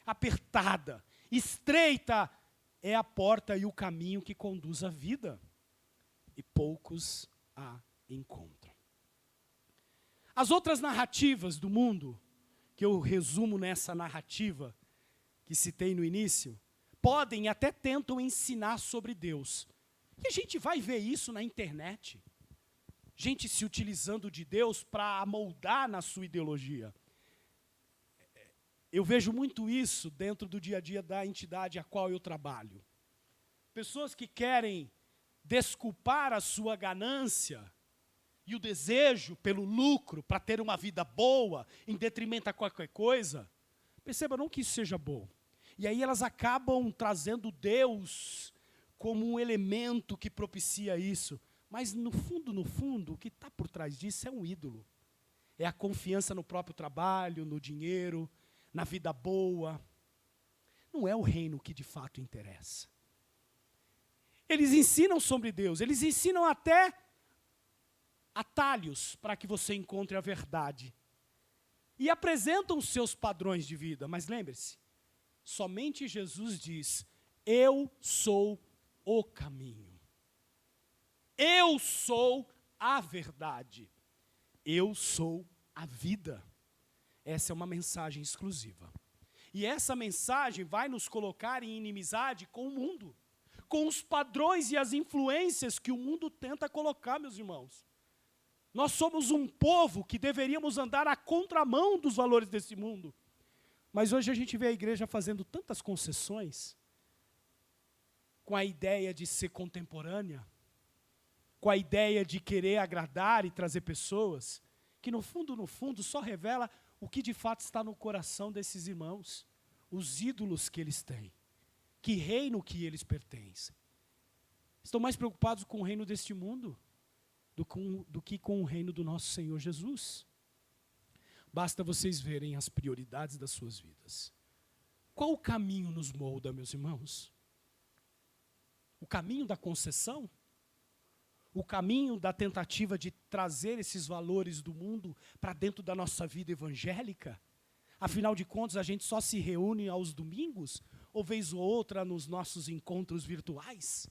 apertada, estreita é a porta e o caminho que conduz à vida. E poucos a encontram. As outras narrativas do mundo, que eu resumo nessa narrativa que citei no início, podem e até tentam ensinar sobre Deus. E a gente vai ver isso na internet. Gente se utilizando de Deus para amoldar na sua ideologia. Eu vejo muito isso dentro do dia a dia da entidade a qual eu trabalho. Pessoas que querem desculpar a sua ganância e o desejo pelo lucro, para ter uma vida boa, em detrimento a qualquer coisa. Perceba, não que isso seja bom. E aí elas acabam trazendo Deus como um elemento que propicia isso. Mas no fundo, o que está por trás disso é um ídolo. É a confiança no próprio trabalho, no dinheiro, na vida boa. Não é o reino que de fato interessa. Eles ensinam sobre Deus, eles ensinam até atalhos para que você encontre a verdade. E apresentam os seus padrões de vida. Mas lembre-se, somente Jesus diz: eu sou o caminho. Eu sou a verdade. Eu sou a vida. Essa é uma mensagem exclusiva. E essa mensagem vai nos colocar em inimizade com o mundo, com os padrões e as influências que o mundo tenta colocar, meus irmãos. Nós somos um povo que deveríamos andar à contramão dos valores desse mundo. Mas hoje a gente vê a igreja fazendo tantas concessões, com a ideia de ser contemporânea, com a ideia de querer agradar e trazer pessoas, que no fundo, só revela o que de fato está no coração desses irmãos, os ídolos que eles têm, que reino que eles pertencem. Estão mais preocupados com o reino deste mundo do que com o reino do nosso Senhor Jesus. Basta vocês verem as prioridades das suas vidas. Qual o caminho nos molda, meus irmãos? O caminho da concessão? O caminho da tentativa de trazer esses valores do mundo para dentro da nossa vida evangélica? Afinal de contas, a gente só se reúne aos domingos, ou vez ou outra nos nossos encontros virtuais?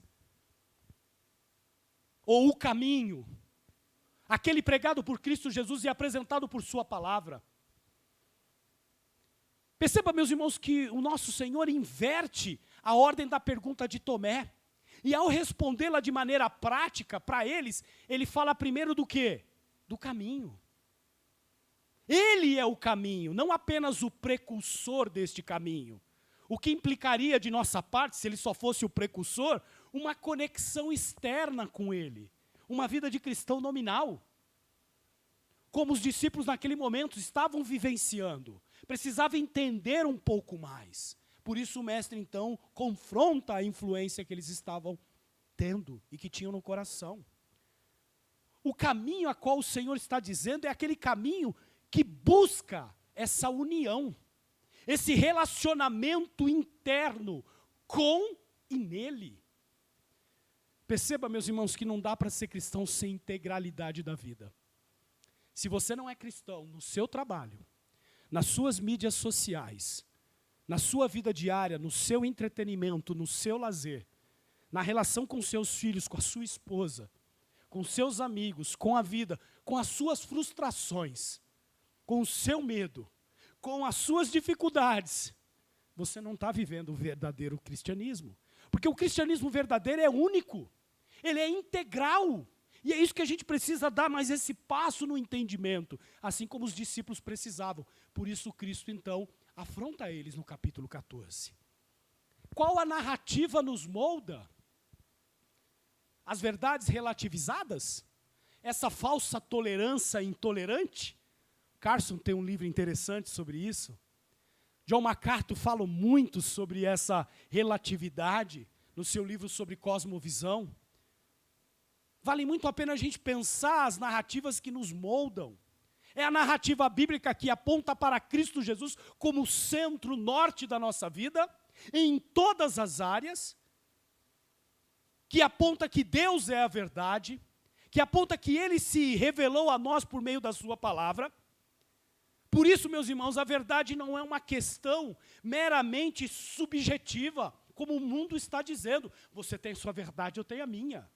Ou o caminho, aquele pregado por Cristo Jesus e apresentado por sua palavra? Perceba, meus irmãos, que o nosso Senhor inverte a ordem da pergunta de Tomé. E ao respondê-la de maneira prática para eles, ele fala primeiro do quê? Do caminho. Ele é o caminho, não apenas o precursor deste caminho. O que implicaria de nossa parte, se ele só fosse o precursor, uma conexão externa com ele. Uma vida de cristão nominal. Como os discípulos naquele momento estavam vivenciando. Precisavam entender um pouco mais. Por isso o mestre, então, confronta a influência que eles estavam tendo e que tinham no coração. O caminho a qual o Senhor está dizendo é aquele caminho que busca essa união, esse relacionamento interno com e nele. Perceba, meus irmãos, que não dá para ser cristão sem integralidade da vida. Se você não é cristão no seu trabalho, nas suas mídias sociais, na sua vida diária, no seu entretenimento, no seu lazer, na relação com seus filhos, com a sua esposa, com seus amigos, com a vida, com as suas frustrações, com o seu medo, com as suas dificuldades, você não está vivendo o verdadeiro cristianismo. Porque o cristianismo verdadeiro é único, ele é integral. E é isso que a gente precisa dar mais esse passo no entendimento, assim como os discípulos precisavam. Por isso Cristo, então, afronta eles no capítulo 14. Qual a narrativa nos molda? As verdades relativizadas? Essa falsa tolerância intolerante? Carson tem um livro interessante sobre isso. John MacArthur fala muito sobre essa relatividade no seu livro sobre cosmovisão. Vale muito a pena a gente pensar as narrativas que nos moldam. É a narrativa bíblica que aponta para Cristo Jesus como centro norte da nossa vida, em todas as áreas, que aponta que Deus é a verdade, que aponta que Ele se revelou a nós por meio da sua palavra. Por isso, meus irmãos, a verdade não é uma questão meramente subjetiva, como o mundo está dizendo. Você tem sua verdade, eu tenho a minha.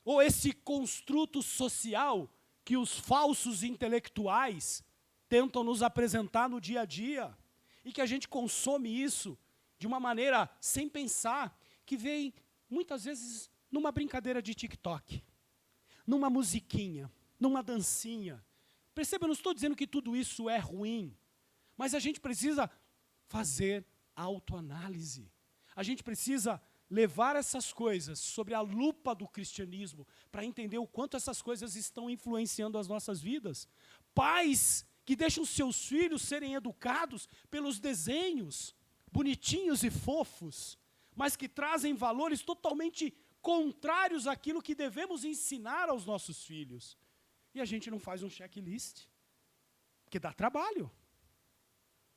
Ou esse construto social que os falsos intelectuais tentam nos apresentar no dia a dia, e que a gente consome isso de uma maneira sem pensar, que vem muitas vezes numa brincadeira de TikTok, numa musiquinha, numa dancinha. Perceba, eu não estou dizendo que tudo isso é ruim, mas a gente precisa fazer autoanálise. A gente precisa levar essas coisas sobre a lupa do cristianismo para entender o quanto essas coisas estão influenciando as nossas vidas. Pais que deixam seus filhos serem educados pelos desenhos bonitinhos e fofos, mas que trazem valores totalmente contrários àquilo que devemos ensinar aos nossos filhos. E a gente não faz um checklist, porque dá trabalho.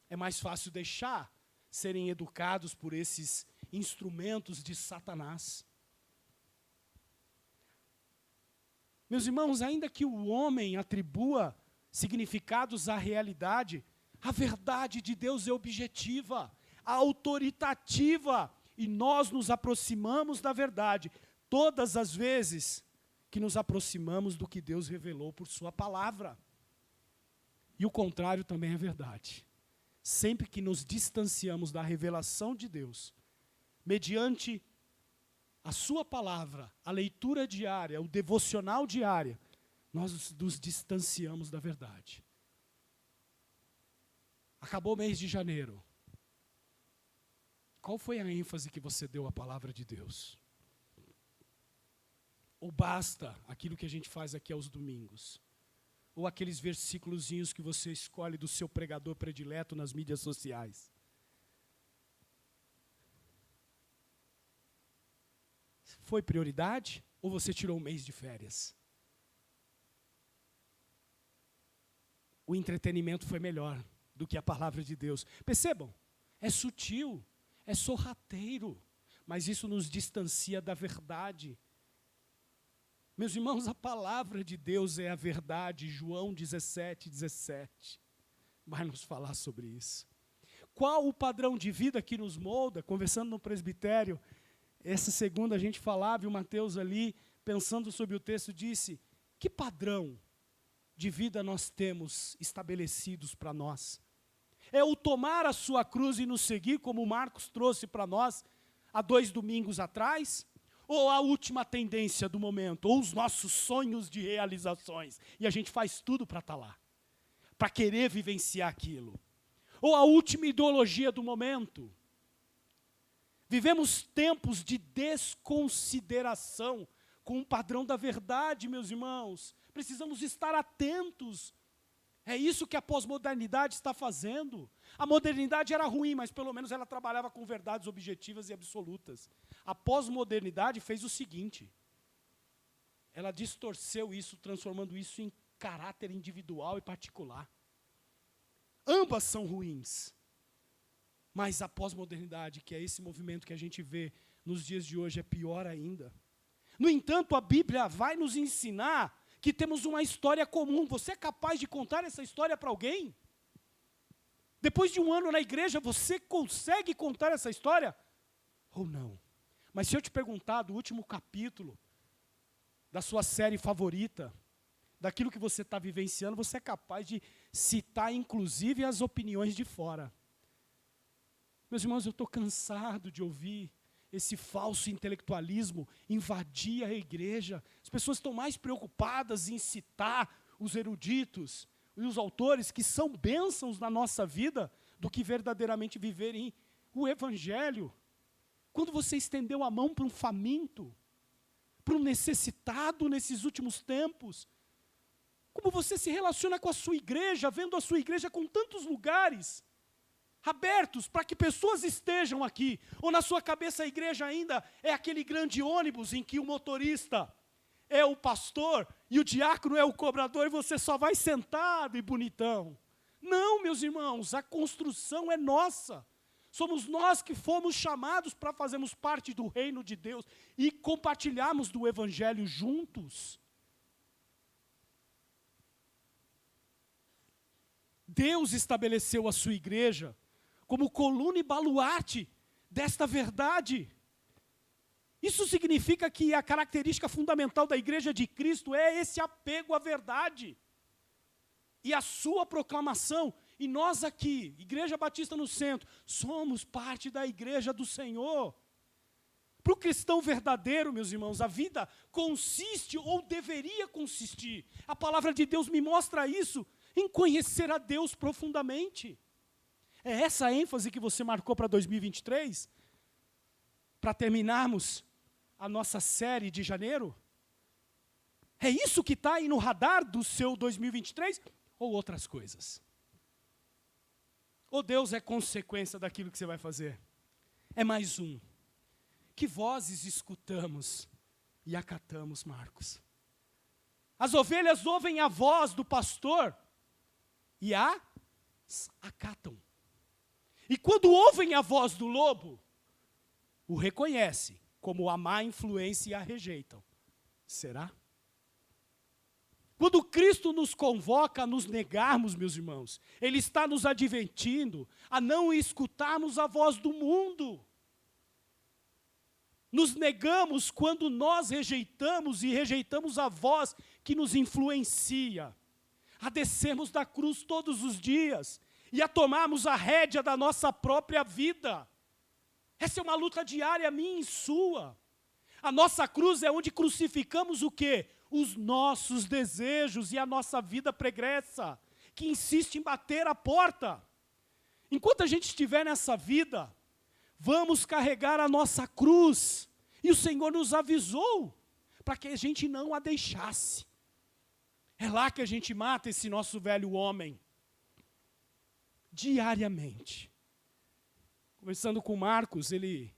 É mais fácil deixar serem educados por esses instrumentos de Satanás. Meus irmãos, ainda que o homem atribua significados à realidade, a verdade de Deus é objetiva, autoritativa, e nós nos aproximamos da verdade todas as vezes que nos aproximamos do que Deus revelou por sua palavra. E o contrário também é verdade. Sempre que nos distanciamos da revelação de Deus, mediante a sua palavra, a leitura diária, o devocional diário, nós nos distanciamos da verdade. Acabou o mês de janeiro. Qual foi a ênfase que você deu à palavra de Deus? Ou basta aquilo que a gente faz aqui aos domingos? Ou aqueles versículozinhos que você escolhe do seu pregador predileto nas mídias sociais? Foi prioridade ou você tirou um mês de férias? O entretenimento foi melhor do que a palavra de Deus. Percebam, é sutil, é sorrateiro, mas isso nos distancia da verdade. Meus irmãos, a palavra de Deus é a verdade. João 17:17 vai nos falar sobre isso. Qual o padrão de vida que nos molda? Conversando no presbitério, essa segunda a gente falava, e o Mateus ali, pensando sobre o texto, disse: que padrão de vida nós temos estabelecidos para nós? É o tomar a sua cruz e nos seguir, como o Marcos trouxe para nós há 2 domingos atrás? Ou a última tendência do momento, ou os nossos sonhos de realizações, e a gente faz tudo para estar lá, para querer vivenciar aquilo? Ou a última ideologia do momento? Vivemos tempos de desconsideração com o padrão da verdade, meus irmãos. Precisamos estar atentos. É isso que a pós-modernidade está fazendo. A modernidade era ruim, mas pelo menos ela trabalhava com verdades objetivas e absolutas. A pós-modernidade fez o seguinte: ela distorceu isso, transformando isso em caráter individual e particular. Ambas são ruins. Mas a pós-modernidade, que é esse movimento que a gente vê nos dias de hoje, é pior ainda. No entanto, a Bíblia vai nos ensinar que temos uma história comum. Você é capaz de contar essa história para alguém? Depois de 1 ano na igreja, você consegue contar essa história? Ou não? Mas se eu te perguntar do último capítulo da sua série favorita, daquilo que você está vivenciando, você é capaz de citar, inclusive, as opiniões de fora. Meus irmãos, eu estou cansado de ouvir esse falso intelectualismo invadir a igreja. As pessoas estão mais preocupadas em citar os eruditos e os autores que são bênçãos na nossa vida do que verdadeiramente viverem o Evangelho. Quando você estendeu a mão para um faminto, para um necessitado nesses últimos tempos, como você se relaciona com a sua igreja, vendo a sua igreja com tantos lugares abertos para que pessoas estejam aqui? Ou na sua cabeça a igreja ainda é aquele grande ônibus em que o motorista é o pastor e o diácono é o cobrador e você só vai sentado e bonitão? Não, meus irmãos, a construção é nossa. Somos nós que fomos chamados para fazermos parte do reino de Deus e compartilharmos do Evangelho juntos. Deus estabeleceu a sua igreja como coluna e baluarte desta verdade. Isso significa que a característica fundamental da igreja de Cristo é esse apego à verdade e a sua proclamação. E nós aqui, Igreja Batista no Centro, somos parte da igreja do Senhor. Para o cristão verdadeiro, meus irmãos, a vida consiste ou deveria consistir. A palavra de Deus me mostra isso, em conhecer a Deus profundamente. É essa a ênfase que você marcou para 2023? Para terminarmos a nossa série de janeiro? É isso que está aí no radar do seu 2023? Ou outras coisas? Ou Deus é consequência daquilo que você vai fazer? É mais um. Que vozes escutamos e acatamos, Marcos? As ovelhas ouvem a voz do pastor e acatam. E quando ouvem a voz do lobo, o reconhece como a má influência e a rejeitam. Será? Quando Cristo nos convoca a nos negarmos, meus irmãos, Ele está nos advertindo a não escutarmos a voz do mundo. Nos negamos quando nós rejeitamos a voz que nos influencia, a descermos da cruz todos os dias e a tomarmos a rédea da nossa própria vida. Essa é uma luta diária minha e sua. A nossa cruz é onde crucificamos o quê? Os nossos desejos e a nossa vida pregressa, que insiste em bater a porta. Enquanto a gente estiver nessa vida, vamos carregar a nossa cruz. E o Senhor nos avisou para que a gente não a deixasse. É lá que a gente mata esse nosso velho homem. Diariamente. Conversando com o Marcos, ele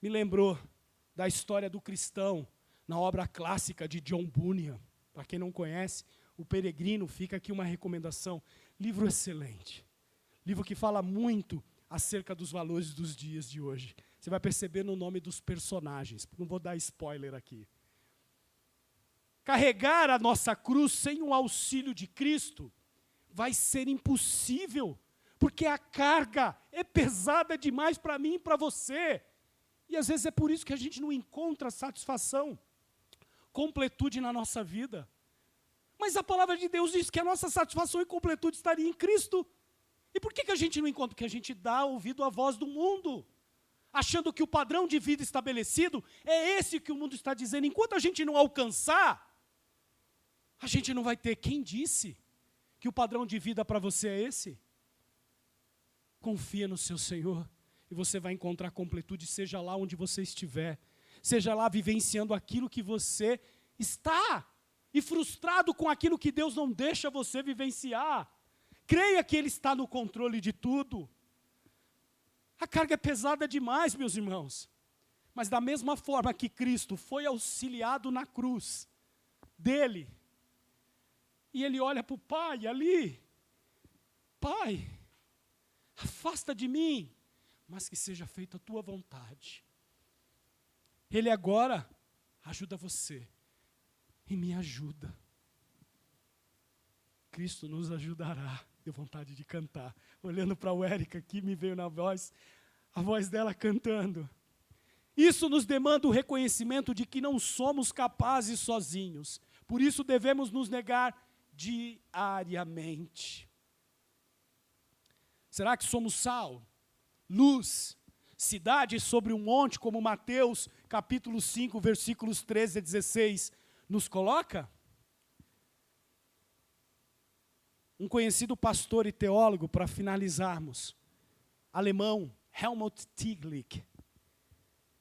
me lembrou da história do cristão na obra clássica de John Bunyan. Para quem não conhece, O Peregrino, fica aqui uma recomendação. Livro excelente. Livro que fala muito acerca dos valores dos dias de hoje. Você vai perceber no nome dos personagens. Não vou dar spoiler aqui. Carregar a nossa cruz sem o auxílio de Cristo vai ser impossível, porque a carga é pesada demais para mim e para você. E às vezes é por isso que a gente não encontra satisfação, completude na nossa vida. Mas a palavra de Deus diz que a nossa satisfação e completude estaria em Cristo. E por que a gente não encontra? Porque a gente dá ouvido à voz do mundo, achando que o padrão de vida estabelecido é esse que o mundo está dizendo. Enquanto a gente não alcançar, a gente não vai ter. Quem disse que o padrão de vida para você é esse? Confia no seu Senhor e você vai encontrar completude, seja lá onde você estiver, seja lá vivenciando aquilo que você está, e frustrado com aquilo que Deus não deixa você vivenciar. Creia que Ele está no controle de tudo. A carga é pesada demais, meus irmãos. Mas da mesma forma que Cristo foi auxiliado na cruz dele, e ele olha para o Pai ali, Pai, afasta de mim, mas que seja feita a tua vontade. Ele agora ajuda você e me ajuda. Cristo nos ajudará. Deu vontade de cantar. Olhando para o Érica aqui, me veio na voz, a voz dela cantando. Isso nos demanda o reconhecimento de que não somos capazes sozinhos. Por isso devemos nos negar diariamente. Será que somos sal, luz, cidade sobre um monte, como Mateus capítulo 5, versículos 13 a 16, nos coloca? Um conhecido pastor e teólogo, para finalizarmos, alemão, Helmut Tillich,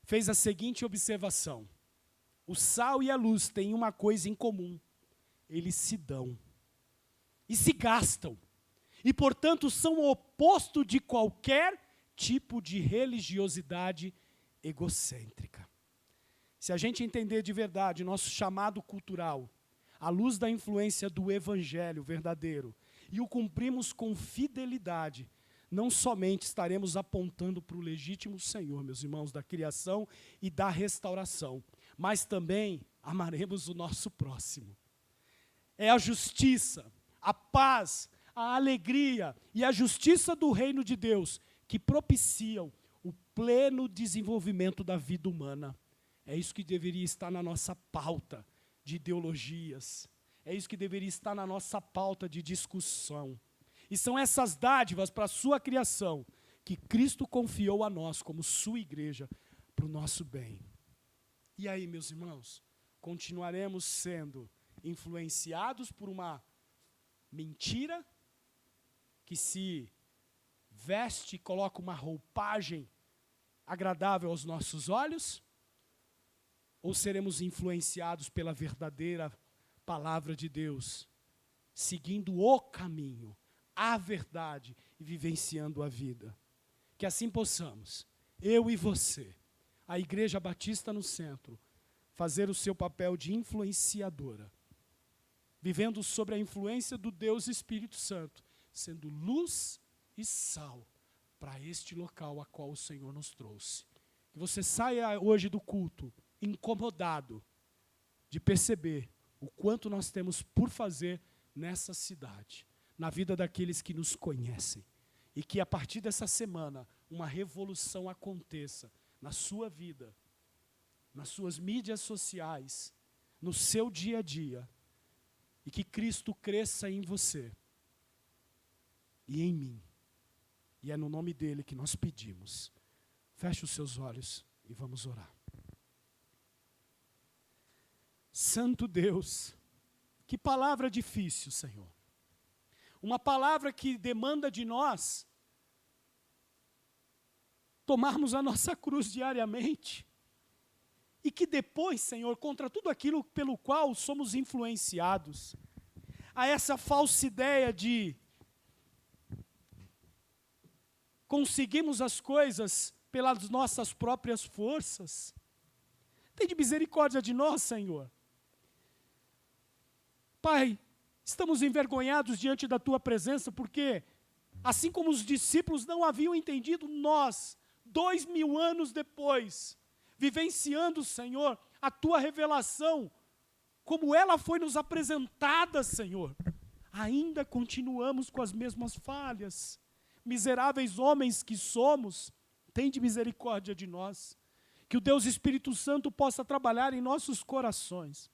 fez a seguinte observação: o sal e a luz têm uma coisa em comum, eles se dão e se gastam, e portanto são o oposto de qualquer tipo de religiosidade egocêntrica. Se a gente entender de verdade nosso chamado cultural, à luz da influência do evangelho verdadeiro, e o cumprimos com fidelidade, não somente estaremos apontando para o legítimo Senhor, meus irmãos, da criação e da restauração, mas também amaremos o nosso próximo. É a justiça, a paz, a alegria e a justiça do reino de Deus que propiciam o pleno desenvolvimento da vida humana. É isso que deveria estar na nossa pauta de ideologias. É isso que deveria estar na nossa pauta de discussão. E são essas dádivas para a sua criação que Cristo confiou a nós como sua igreja para o nosso bem. E aí, meus irmãos, continuaremos sendo influenciados por uma mentira que se veste e coloca uma roupagem agradável aos nossos olhos? Ou seremos influenciados pela verdadeira palavra de Deus, seguindo o caminho, a verdade e vivenciando a vida? Que assim possamos, eu e você, a Igreja Batista no Centro, fazer o seu papel de influenciadora, vivendo sob a influência do Deus Espírito Santo, sendo luz e sal para este local a qual o Senhor nos trouxe. Que você saia hoje do culto incomodado de perceber o quanto nós temos por fazer nessa cidade, na vida daqueles que nos conhecem. E que a partir dessa semana, uma revolução aconteça na sua vida, nas suas mídias sociais, no seu dia a dia. E que Cristo cresça em você e em mim. E é no nome dele que nós pedimos. Feche os seus olhos e vamos orar. Santo Deus, que palavra difícil, Senhor. Uma palavra que demanda de nós tomarmos a nossa cruz diariamente. E que depois, Senhor, contra tudo aquilo pelo qual somos influenciados, a essa falsa ideia de conseguimos as coisas pelas nossas próprias forças. Tem de misericórdia de nós, Senhor. Pai, estamos envergonhados diante da Tua presença, porque, assim como os discípulos não haviam entendido, nós, 2000 anos depois, vivenciando, Senhor, a Tua revelação, como ela foi nos apresentada, Senhor, ainda continuamos com as mesmas falhas. Miseráveis homens que somos, tem de misericórdia de nós. Que o Deus Espírito Santo possa trabalhar em nossos corações.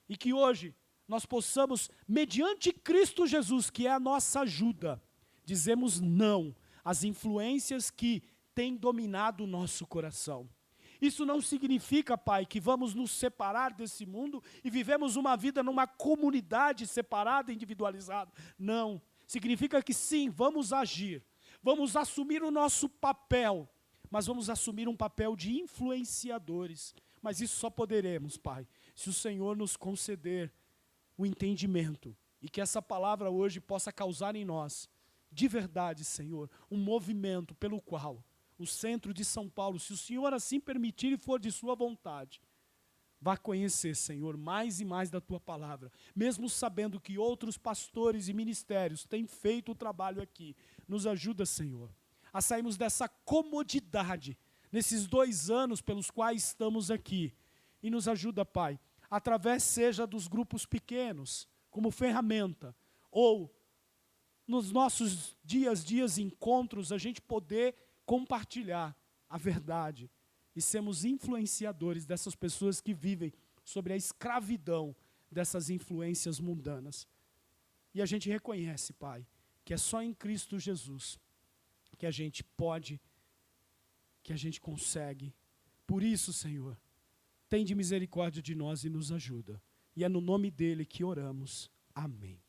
E que hoje nós possamos, mediante Cristo Jesus, que é a nossa ajuda, dizemos não às influências que têm dominado o nosso coração. Isso não significa, Pai, que vamos nos separar desse mundo e vivemos uma vida numa comunidade separada, individualizada. Não. Significa que sim, vamos agir. Vamos assumir o nosso papel, mas vamos assumir um papel de influenciadores. Mas isso só poderemos, Pai, se o Senhor nos conceder o entendimento e que essa palavra hoje possa causar em nós, de verdade, Senhor, um movimento pelo qual o centro de São Paulo, se o Senhor assim permitir e for de sua vontade, vá conhecer, Senhor, mais e mais da Tua palavra, mesmo sabendo que outros pastores e ministérios têm feito o trabalho aqui. Nos ajuda, Senhor, a sairmos dessa comodidade, nesses 2 anos pelos quais estamos aqui. E nos ajuda, Pai, através seja dos grupos pequenos, como ferramenta, ou nos nossos dias encontros, a gente poder compartilhar a verdade e sermos influenciadores dessas pessoas que vivem sobre a escravidão dessas influências mundanas. E a gente reconhece, Pai, que é só em Cristo Jesus que a gente pode, que a gente consegue. Por isso, Senhor, tem de misericórdia de nós e nos ajuda. E é no nome dele que oramos. Amém.